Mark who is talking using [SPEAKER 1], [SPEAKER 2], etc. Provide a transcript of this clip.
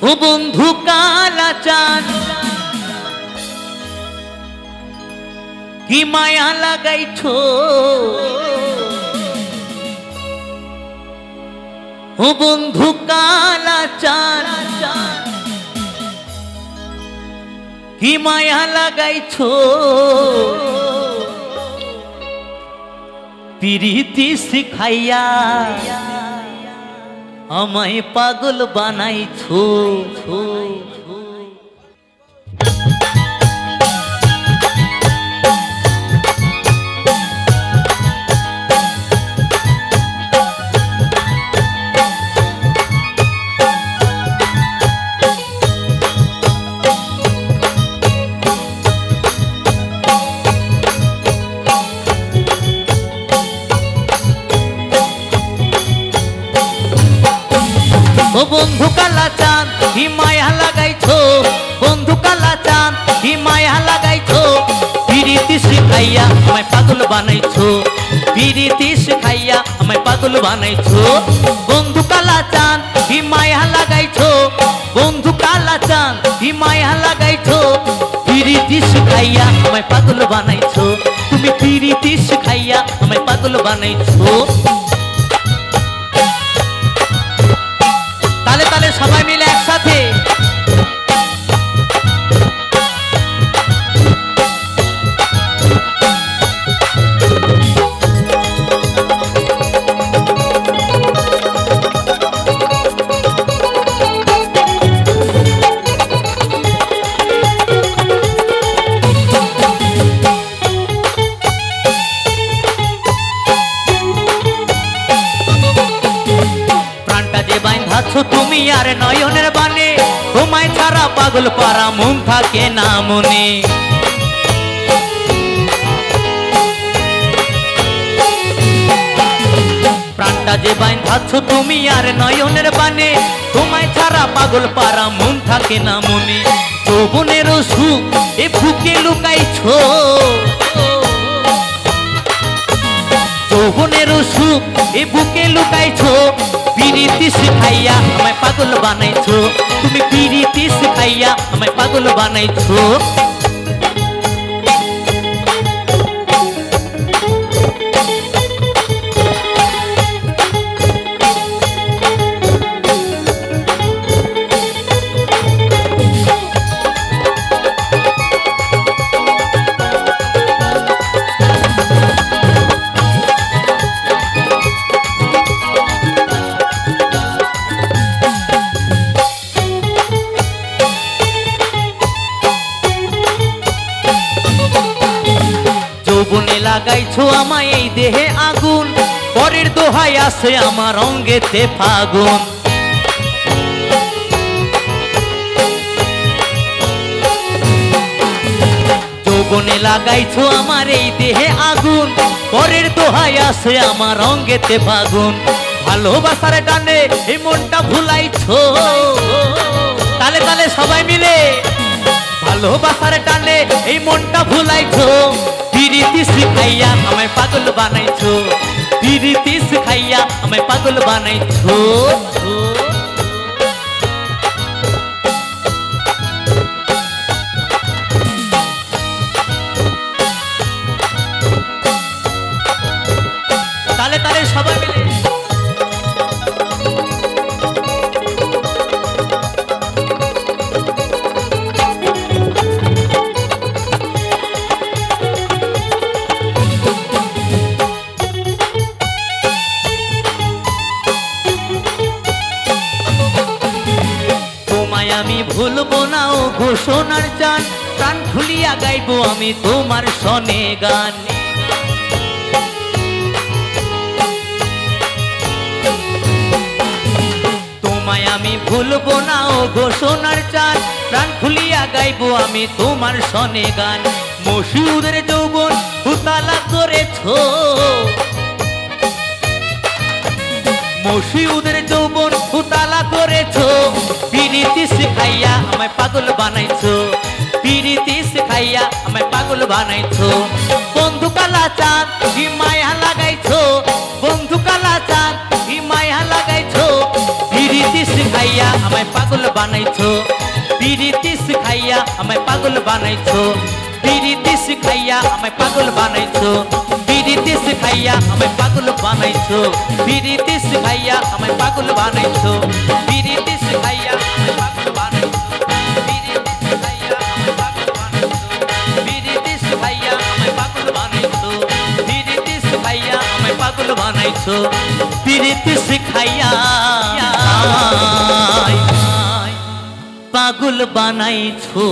[SPEAKER 1] ও বন্ধু কালা চাঁদ কি মায়া লাগাইছো, ও বন্ধু কালা চাঁদ কি মায়া লাগাইছো, প্রীতি শিখাইয়া আমায় পাগল বানাইছো। ও বন্ধু কালা চাঁদ কি মায়া লাগাইছো, বন্ধু কালা চাঁদ কি মায়া লাগাইছো, প্রীতি শিখাইয়া আমায় পাগল বানাইছো, প্রীতি শিখাইয়া আমায় পাগল বানাইছো। বন্ধু কালা চাঁদ কি মায়া লাগাইছো, বন্ধু কালা চাঁদ কি মায়া লাগাইছো, প্রীতি শিখাইয়া আমায় পাগল বানাইছো, তুমি প্রীতি শিখাইয়া আমায় পাগল বানাইছো। তালে তালে সবাই মিলে একসাথে তুমি আর নয়নের বানে, তোমায় ছাড়া পাগল পারা মন থাকে না মনে। প্রাণটা যে বাঁধাচ্ছ তুমি আর নয়নের বানে, তোমায় ছাড়া পাগল পারা মন থাকে না মনে। যৌবনের সুখ এ বুকে লুকাইছো, যৌবনের সুখ এ বুকে লুকাইছো, প্রীতি শিখাইয়া আমায় পাগল বানাইছো, তুমি প্রীতি শিখাইয়া আমায় পাগল বানাইছো। যৌবনে লাগাইছো আমায় এই দেহে আগুন, পরের দোহাই আছে আমার অঙ্গেতে ফাগুন। যৌবনে লাগাইছো আমার এই দেহে আগুন, পরের দোহাই আছে আমার অঙ্গেতে ফাগুন। ভালোবাসার টানে এই মনটা ভুলাইছো, তালে তালে সবাই মিলে ভালোবাসার টানে এই মনটা ভুলাইছো, প্রীতি শিখাইয়া আমায় পাগল বানাইছো, প্রীতি শিখাইয়া আমায় পাগল বানাইছো। তালে তালে সবাই মিলে আমি ভুলবো না ও ঘোষণার চান, প্রাণ খুলিয়া গাইবো আমি তোমার সনে গান। তোমায় আমি ভুলবো না ও ঘোষণার চান, প্রাণ খুলিয়া গাইবো আমি তোমার সনে গান। মশিউদের যৌবন উতালা করেছো, মশিউদের যৌবন উতালা করেছো, প্রীতি শিখাইয়া আমায় পাগল বানাইছো, প্রীতি শিখাইয়া আমায় পাগল বানাইছো। বন্ধু কালা চাঁদ কি মায়া লাগাইছো, বন্ধু কালা চাঁদ কি মায়া লাগাইছো, প্রীতি শিখাইয়া আমায় পাগল বানাইছো পিরিতি শিখাইয়া আমায় পাগল বানাইছো পিরিতি শিখাইয়া আমায় পাগল বানাইছো পিরিতি শিখাইয়া আমায় পাগল বানাইছো পিরিতি শিখাইয়া আমায় পাগল বানাইছো পিরিতি শিখাইয়া আমায় পাগল বানাইছো পিরিতি শিখাইয়া আমায় পাগল বানাইছো পিরিতি শিখাইয়া আমায় পাগল বানাইছো পিরিতি শিখাইয়া আমায় পাগল বানাইছো পিরিতি শিখাইয়া পাগল বানাইছো।